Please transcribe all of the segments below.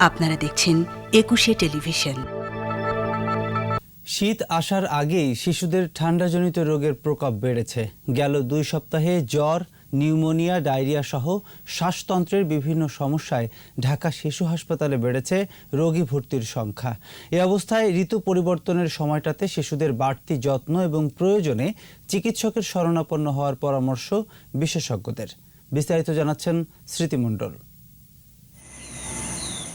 আপনারা দেখছেন ২১শে টেলিভিশন। শীত আসার আগেই শিশুদের ঠান্ডাজনিত রোগের প্রকোপ বেড়েছে। গেল ২ সপ্তাহে জ্বর, নিউমোনিয়া, ডায়রিয়া সহ শ্বাসতন্ত্রের বিভিন্ন সমস্যায় ঢাকা শিশু হাসপাতালে বেড়েছে রোগী ভর্তির সংখ্যা। এ অবস্থায় ঋতু পরিবর্তনের সময়টাতে শিশুদের বাড়তি যত্ন এবং প্রয়োজনে চিকিৎসকের শরণাপন্ন হওয়ার পরামর্শ বিশেষজ্ঞদের। বিস্তারিত জানাচ্ছেন স্মৃতি মণ্ডল।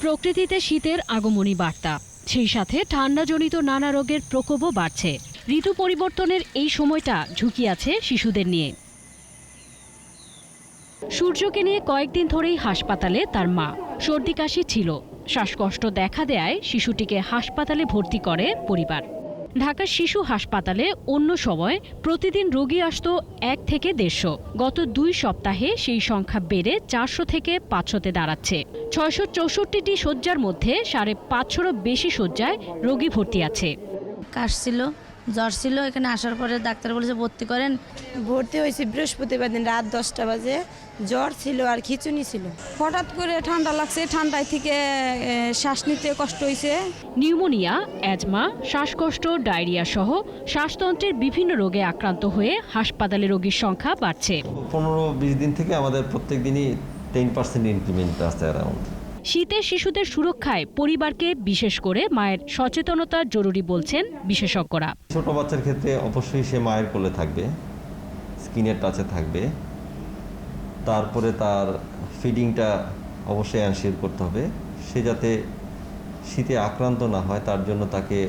প্রকৃতিতে শীতের আগমনী বার্তা, সেই সাথে ঠান্ডাজনিত নানা রোগের প্রকোপও বাড়ছে। ঋতু পরিবর্তনের এই সময়টা ঝুঁকি আছে শিশুদের নিয়ে। সূর্যকে নিয়ে কয়েকদিন ধরেই হাসপাতালে তার মা। সর্দি কাশি ছিল, শ্বাসকষ্ট দেখা দেয়ায় শিশুটিকে হাসপাতালে ভর্তি করে পরিবার। ঢাকার শিশু হাসপাতালে অন্য সময় প্রতিদিন রোগী আসত ১ থেকে ১৫০। গত ২ সপ্তাহে সেই সংখ্যা বেড়ে ৪০০ থেকে ৫০০-তে দাঁড়াচ্ছে। ৬৬৪টি শয্যার মধ্যে ৫৫০-ও বেশি শয্যায় রোগী ভর্তি আছে। কাশ ছিল, জ্বর ছিল, এখানে আসার পরে ডাক্তার বলেছে ভর্তি করেন। ভর্তি হয়েছি বৃহস্পতিবার দিন রাত ১০টা বাজে। জ্বর ছিল আর খিঁচুনি ছিল। হঠাৎ করে ঠান্ডা লাগছে, ঠান্ডায় থেকে শ্বাস নিতে কষ্ট হয়েছে। নিউমোনিয়া, অ্যাজমা, শ্বাসকষ্ট, ডায়রিয়া সহ শ্বাসতন্ত্রের বিভিন্ন রোগে আক্রান্ত হয়ে হাসপাতালে রোগীর সংখ্যা বাড়ছে। ১৫-২০ দিন থেকে আমাদের প্রত্যেক দিনই 10% ইনক্রিমেন্ট আসছে অ্যারাউন্ড। শীতে শিশুদের সুরক্ষায় পরিবারকে, বিশেষ করে মায়ের সচেতনতা জরুরি বলছেন বিশেষজ্ঞরা। ছোট বাচ্চার ক্ষেত্রে অবশ্যই সে মায়ের কোলে থাকবে, স্কিনের টাচে থাকবে, তারপরে তার ফিডিংটা অবশ্যই এনশিওর করতে হবে। সে যাতে শীতে আক্রান্ত না হয় তার জন্য তাকে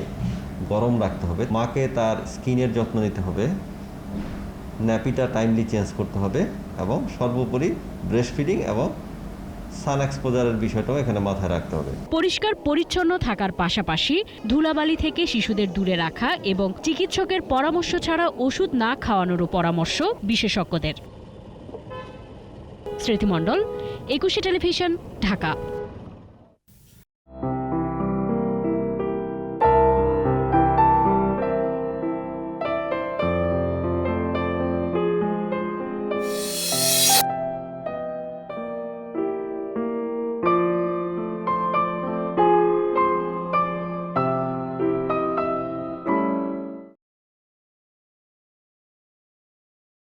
গরম রাখতে হবে। মাকে তার স্কিনের যত্ন নিতে হবে, ন্যাপিটা টাইমলি চেঞ্জ করতে হবে এবং সর্বোপরি ব্রেস্ট ফিডিং এবং সান এক্সপোজারের বিষয়টাও এখানে মাথায় রাখতে হবে। পরিষ্কার পরিচ্ছন্ন থাকার পাশাপাশি ধুলাবালি থেকে শিশুদের দূরে রাখা এবং চিকিৎসকের পরামর্শ ছাড়া ওষুধ না খাওয়ানোরও পরামর্শ বিশেষজ্ঞদের। স্মৃতি মণ্ডল, ২১শে টেলিভিশন, ঢাকা।